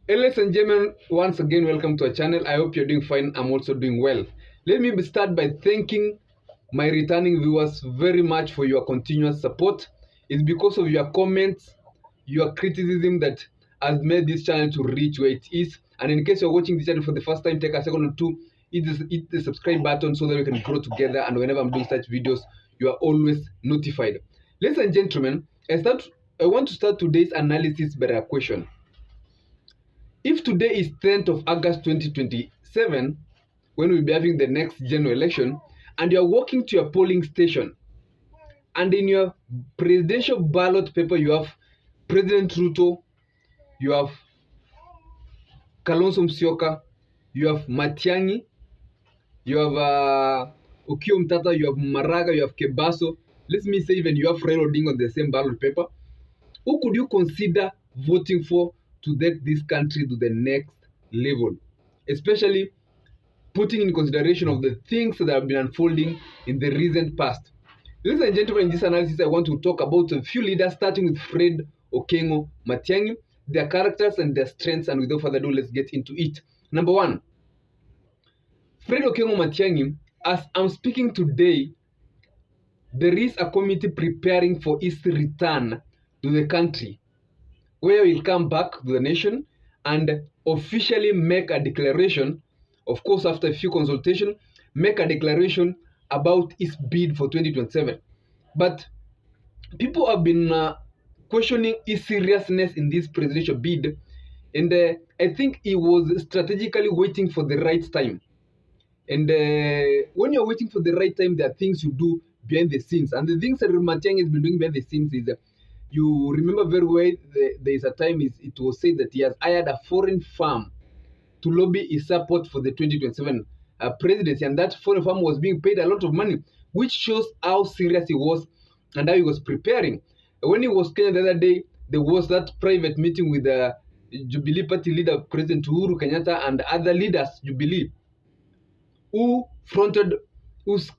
Hey, ladies and gentlemen, once again, welcome to our channel. I hope you're doing fine. I'm also doing well. Let me start by thanking my returning viewers very much for your continuous support. It's because of your comments, your criticism that has made this channel to reach where it is. And in case you're watching this channel for the first time, take a second or two, hit the subscribe button so that we can grow together. And whenever I'm doing such videos, you are always notified. Ladies and gentlemen, I want to start today's analysis by a question. If today is 10th of August 2027, when we'll be having the next general election, and you're walking to your polling station, and in your presidential ballot paper, you have President Ruto, you have Kalonzo Musyoka, you have Matiang'i, you have Okiya Omtata, you have Maraga, you have Kebaso. Let me say even you have Fred Matiang'i on the same ballot paper. Who could you consider voting for to take this country to the next level, especially putting in consideration of the things that have been unfolding in the recent past? Ladies and gentlemen, in this analysis, I want to talk about a few leaders, starting with Fred Matiang'i, their characters and their strengths, and without further ado, let's get into it. Number one, Fred Matiang'i, as I'm speaking today, there is a committee preparing for his return to the country, where he'll come back to the nation and officially make a declaration, of course after a few consultations, make a declaration about his bid for 2027. But people have been questioning his seriousness in this presidential bid, and I think he was strategically waiting for the right time. And when you're waiting for the right time, there are things you do behind the scenes. And the things that Matiang'i has been doing behind the scenes is you remember very well, there is a time it was said that he has hired a foreign firm to lobby his support for the 2027 presidency, and that foreign firm was being paid a lot of money, which shows how serious he was and how he was preparing. When he was Kenya the other day, there was that private meeting with the Jubilee Party leader, President Uhuru Kenyatta, and other leaders, Jubilee, who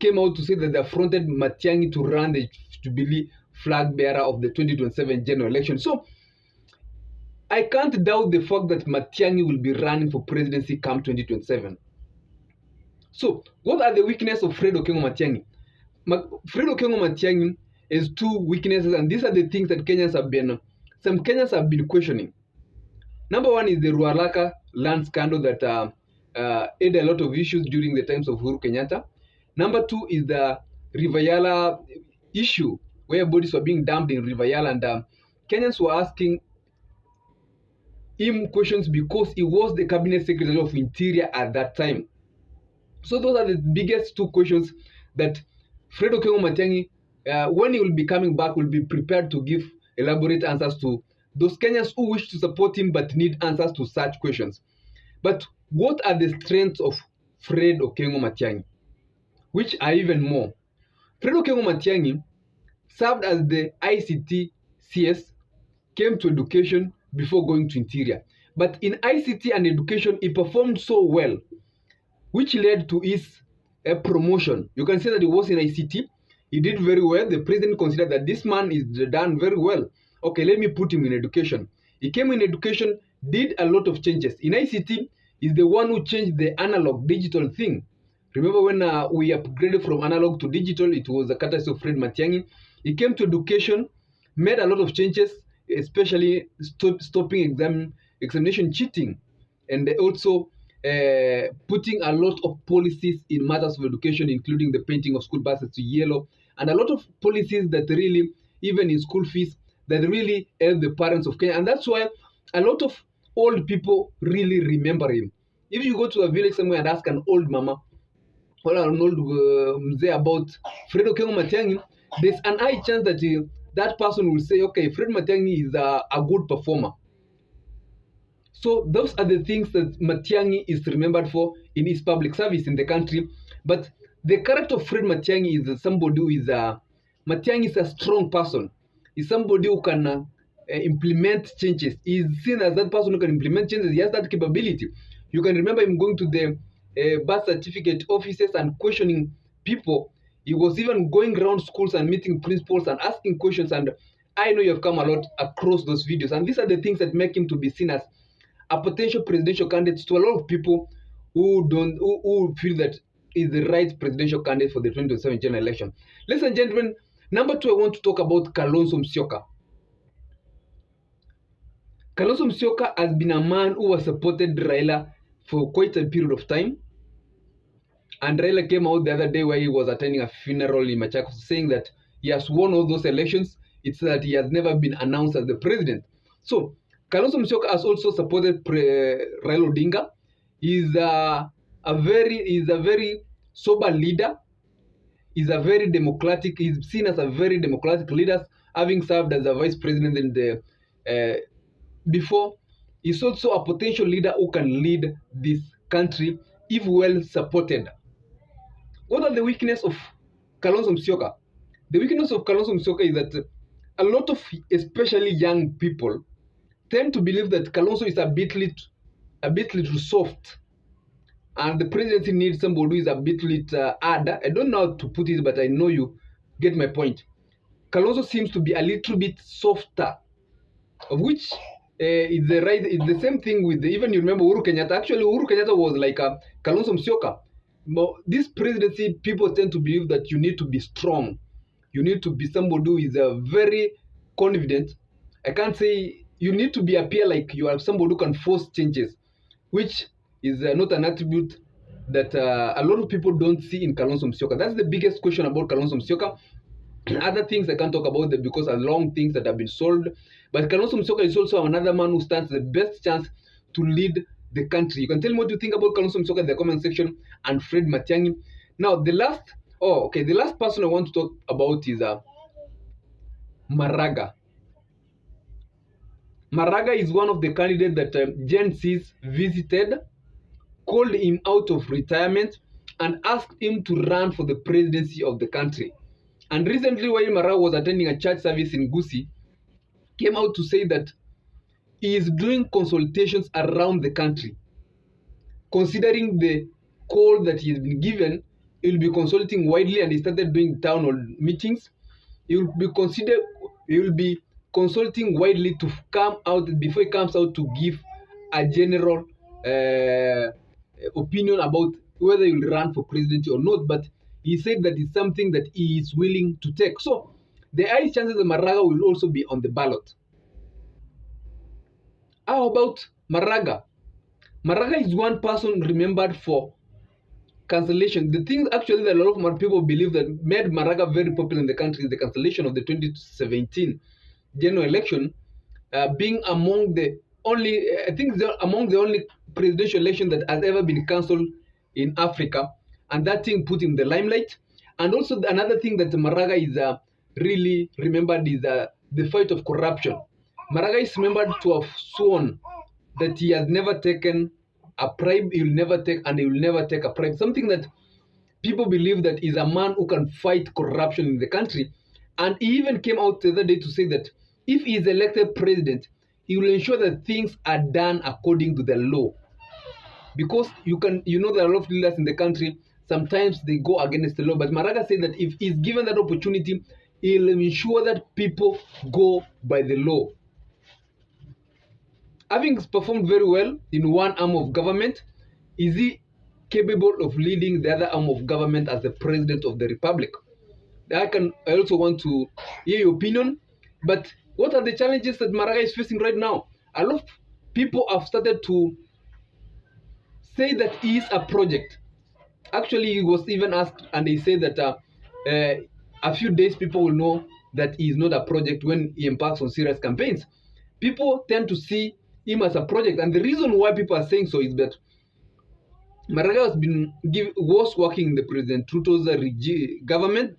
came out to say that they fronted Matiang'i to run the Jubilee flag bearer of the 2027 general election. So I can't doubt the fact that Matiang'i will be running for presidency come 2027. So what are the weaknesses of Fred Matiang'i? Fred Matiang'i has two weaknesses, and these are the things that some Kenyans have been questioning. Number one is the Ruaraka land scandal that had a lot of issues during the times of Uhuru Kenyatta. Number two is the River Yala issue, where bodies were being dumped in River Yala, and Kenyans were asking him questions because he was the cabinet secretary of Interior at that time. So those are the biggest two questions that Fred Matiang'i, when he will be coming back, will be prepared to give elaborate answers to those Kenyans who wish to support him but need answers to such questions. But what are the strengths of Fred Matiang'i, which are even more? Fred Matiang'i served as the ICT CS, came to education before going to Interior. But in ICT and education, he performed so well, which led to his promotion. You can say that he was in ICT. He did very well. The president considered that this man is done very well. Okay, let me put him in education. He came in education, did a lot of changes. In ICT, he's the one who changed the analog digital thing. Remember when we upgraded from analog to digital, it was a courtesy of Fred Matiang'i. He came to education, made a lot of changes, especially stopping examination cheating, and also putting a lot of policies in matters of education, including the painting of school buses to yellow, and a lot of policies that really, even in school fees, that really help the parents of Kenya. And that's why a lot of old people really remember him. If you go to a village somewhere and ask an old mama or an old mzee about Fred Matiang'i, there's an high chance that that person will say, okay, Fred Matiang'i is a good performer. So those are the things that Matiang'i is remembered for in his public service in the country. But the character of Fred Matiang'i is somebody who is Matiang'i is a strong person. He's somebody who can implement changes. He's seen as that person who can implement changes. He has that capability. You can remember him going to the birth certificate offices and questioning people. He was even going around schools and meeting principals and asking questions. And I know you have come a lot across those videos. And these are the things that make him to be seen as a potential presidential candidate to a lot of people who feel that is the right presidential candidate for the 2027 general election. Ladies and gentlemen, number 2, I want to talk about Kalonzo Musyoka. Kalonzo Musyoka has been a man who has supported Raila for quite a period of time. And Raila came out the other day where he was attending a funeral in Machakos saying that he has won all those elections. It's that he has never been announced as the president. So Kalonzo Musyoka has also supported Raila Odinga. He's a very sober leader. He's a very democratic. He's seen as a very democratic leader, having served as a vice president in the before. He's also a potential leader who can lead this country if well supported. What are the weaknesses of Kalonzo Musyoka? The weakness of Kalonzo Musyoka is that a lot of, especially young people, tend to believe that Kalonzo is a bit little soft, and the presidency needs somebody who is a bit little harder. I don't know how to put it, but I know you get my point. Kalonzo seems to be a little bit softer, of which it's the same thing with even you remember Uhuru Kenyatta. Actually, Uhuru Kenyatta was like a Kalonzo Musyoka. But this presidency, people tend to believe that you need to be strong. You need to be somebody who is very confident. I can't say you need to appear like you are somebody who can force changes, which is not an attribute that a lot of people don't see in Kalonzo Musyoka. That's the biggest question about Kalonzo Musyoka. Other things I can't talk about them because are long things that have been solved. But Kalonzo Musyoka is also another man who stands the best chance to lead the country. You can tell me what you think about Kalonzo Musyoka in the comment section, and Fred Matiang'i. Now, the last person I want to talk about is Maraga. Maraga is one of the candidates that Gen Z's visited, called him out of retirement, and asked him to run for the presidency of the country. And recently, while Maraga was attending a church service in Gusii, came out to say that he is doing consultations around the country. Considering the call that he has been given, he will be consulting widely, and he started doing town hall meetings. He will be consulting widely to come out before he comes out to give a general opinion about whether he will run for president or not. But he said that it's something that he is willing to take. So the high chances that Maraga will also be on the ballot. How about Maraga? Maraga is one person remembered for cancellation. The thing actually that a lot of people believe that made Maraga very popular in the country is the cancellation of the 2017 general election, being among the only, among the only presidential election that has ever been cancelled in Africa, and that thing put him in the limelight. And also another thing that Maraga is really remembered is the fight of corruption. Maraga is remembered to have sworn that he has never taken a bribe, he will never take, and he will never take a bribe. Something that people believe that is a man who can fight corruption in the country. And he even came out the other day to say that if he is elected president, he will ensure that things are done according to the law. Because you know there are a lot of leaders in the country, sometimes they go against the law. But Maraga said that if he's given that opportunity, he'll ensure that people go by the law. Having performed very well in one arm of government, is he capable of leading the other arm of government as the president of the republic? I also want to hear your opinion. But what are the challenges that Maraga is facing right now? A lot of people have started to say that he is a project. Actually, he was even asked, and he said that a few days people will know that he is not a project when he embarks on serious campaigns. People tend to see him as a project, and the reason why people are saying so is that Maraga was working in the President Ruto's government.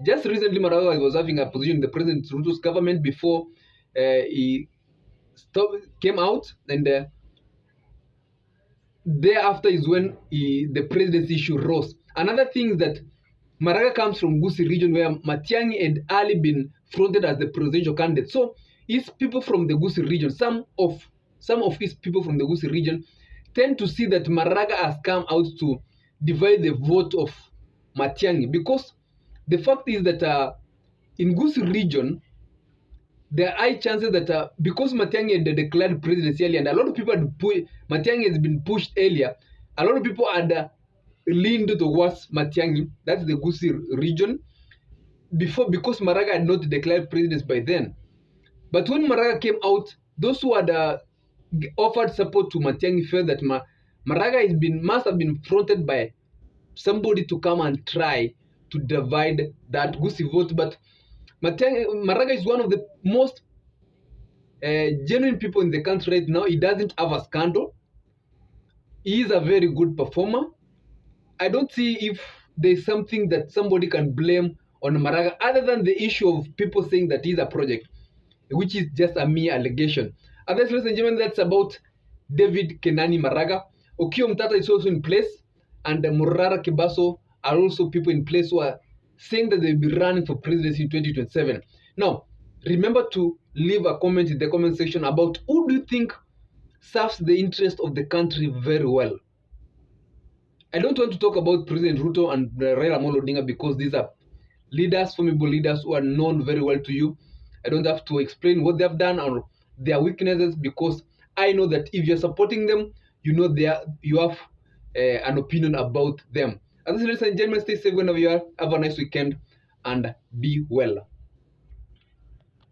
Just recently, Maraga was having a position in the President Ruto's government before he came out, and thereafter is when the presidency issue rose. Another thing is that Maraga comes from Gusii region, where Matiang'i had early been fronted as the presidential candidate. So his people from the Gusii region, some of his people from the Gusii region tend to see that Maraga has come out to divide the vote of Matiang'i, because the fact is that in Gusii region, there are high chances that because Matiang'i had declared presidency earlier, and a lot of people had Matiang'i has been pushed earlier, a lot of people had leaned towards Matiang'i, that's the Gusii region, because Maraga had not declared president by then. But when Maraga came out, those who had offered support to Matiang'i felt that Maraga must have been fronted by somebody to come and try to divide that Gusii vote. But Maraga is one of the most genuine people in the country right now. He doesn't have a scandal. He is a very good performer. I don't see if there's something that somebody can blame on Maraga other than the issue of people saying that he's a project, which is just a mere allegation. Others, ladies and gentlemen, that's about David Kenani Maraga. Okiya Omtata is also in place, and Morara Kebaso are also people in place who are saying that they'll be running for presidency in 2027. Now, remember to leave a comment in the comment section about who do you think serves the interest of the country very well. I don't want to talk about President Ruto and Raila Amolo Odinga because these are leaders, formidable leaders who are known very well to you. I don't have to explain what they have done or their weaknesses because I know that if you're supporting them, you know you have an opinion about them. As ladies and gentlemen, stay safe whenever you are. Have a nice weekend and be well.